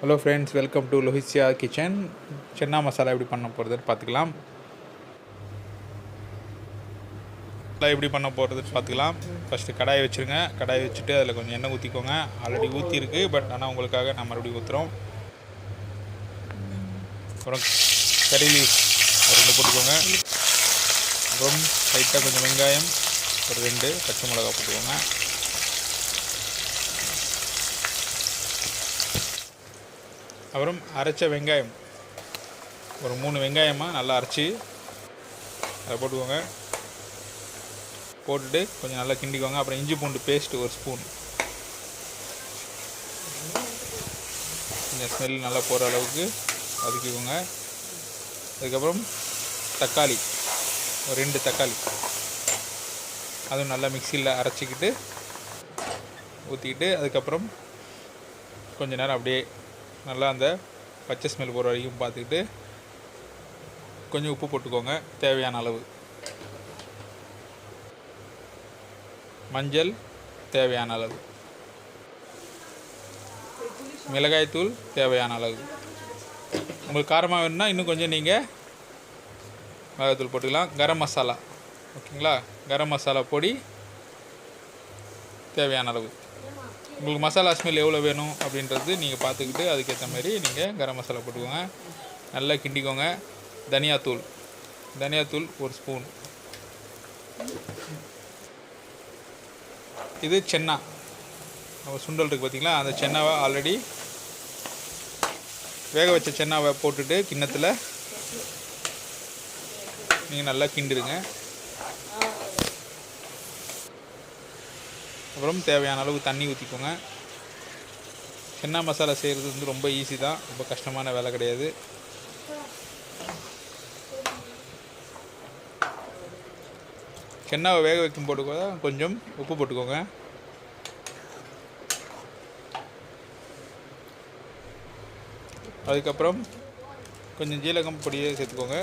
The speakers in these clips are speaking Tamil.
Hello friends, welcome to Lohithya kitchen. Chana masala எப்படி பண்ண போகிறதுன்னு பார்த்துக்கலாம். எப்படி பண்ண போகிறதுன்னு பார்த்துக்கலாம். ஃபஸ்ட்டு கடாயை வச்சுருங்க. கடாயை வச்சுட்டு அதில் கொஞ்சம் எண்ணெய் ஊற்றிக்கோங்க. ஆல்ரெடி ஊற்றிருக்கு, பட் ஆனால் உங்களுக்காக நான் மறுபடியும் ஊற்றுறோம். அப்புறம் கறி லீஃப் ஒரு 2 போட்டுக்கோங்க. அப்புறம் லைட்டாக கொஞ்சம் வெங்காயம் ஒரு 2 பச்சை மிளகா போட்டுக்கோங்க. அப்புறம் அரைச்ச வெங்காயம் ஒரு 3 வெங்காயமாக நல்லா அரைச்சி அதை போட்டுக்கோங்க. போட்டுட்டு கொஞ்சம் நல்லா கிண்டிக்கோங்க. அப்புறம் இஞ்சி பூண்டு பேஸ்ட்டு 1 ஸ்பூன். இந்த ஸ்மெல் நல்லா போகிற அளவுக்கு வதக்கிக்கோங்க. அதுக்கப்புறம் தக்காளி ஒரு 2 தக்காளி, அதுவும் நல்லா மிக்சியில் அரைச்சிக்கிட்டு ஊற்றிக்கிட்டு, அதுக்கப்புறம் கொஞ்சம் நேரம் அப்படியே நல்லா அந்த பச்சை ஸ்மெல் போகிற வரைக்கும் பார்த்துக்கிட்டு கொஞ்சம் உப்பு போட்டுக்கோங்க தேவையான அளவு. மஞ்சள் தேவையான அளவு. மிளகாய்த்தூள் தேவையான அளவு. உங்களுக்கு காரமாக வேணும்னா இன்னும் கொஞ்சம் நீங்கள் மிளகாய்த்தூள் போட்டுக்கலாம். கரம் மசாலா, ஓகேங்களா? கரம் மசாலா பொடி தேவையான அளவு. உங்களுக்கு மசாலா ஸ்மெல் எவ்வளோ வேணும் அப்படின்றது நீங்கள் பார்த்துக்கிட்டு அதுக்கேற்ற மாதிரி நீங்கள் கரம் மசாலா போட்டுக்கோங்க. நல்லா கிண்டிக்கோங்க. தனியாத்தூள் 1 ஸ்பூன். இது சென்னா, நம்ம சுண்டல் இருக்குது பார்த்திங்களா, அந்த சென்னாவை ஆல்ரெடி வேக வச்ச சென்னாவை போட்டுட்டு கிண்ணத்தில் நீங்கள் நல்லா கிண்டிடுங்க. அப்புறம் தேவையான அளவு தண்ணி ஊற்றிக்கோங்க. சென்னா மசாலா செய்கிறது வந்து ரொம்ப ஈஸி தான், ரொம்ப கஷ்டமான வேலை கிடையாது. சென்னாவை வேக வைக்கும் போட்டு கொஞ்சம் உப்பு போட்டுக்கோங்க. அதுக்கப்புறம் கொஞ்சம் ஜீரகம் பொடியை சேர்த்துக்கோங்க.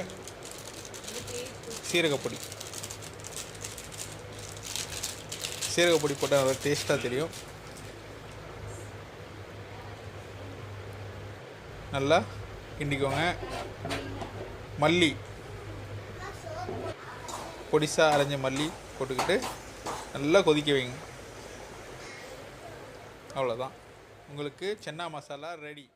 சீரகப்பொடி போட்டால் நல்லா டேஸ்ட்டாக தெரியும். நல்லா கிண்டிக்கோங்க. மல்லி, பொடிசாக அரைஞ்ச மல்லி போட்டுக்கிட்டு நல்லா கொதிக்க வைங்க. அவ்வளோதான், உங்களுக்கு சென்னா மசாலா ரெடி.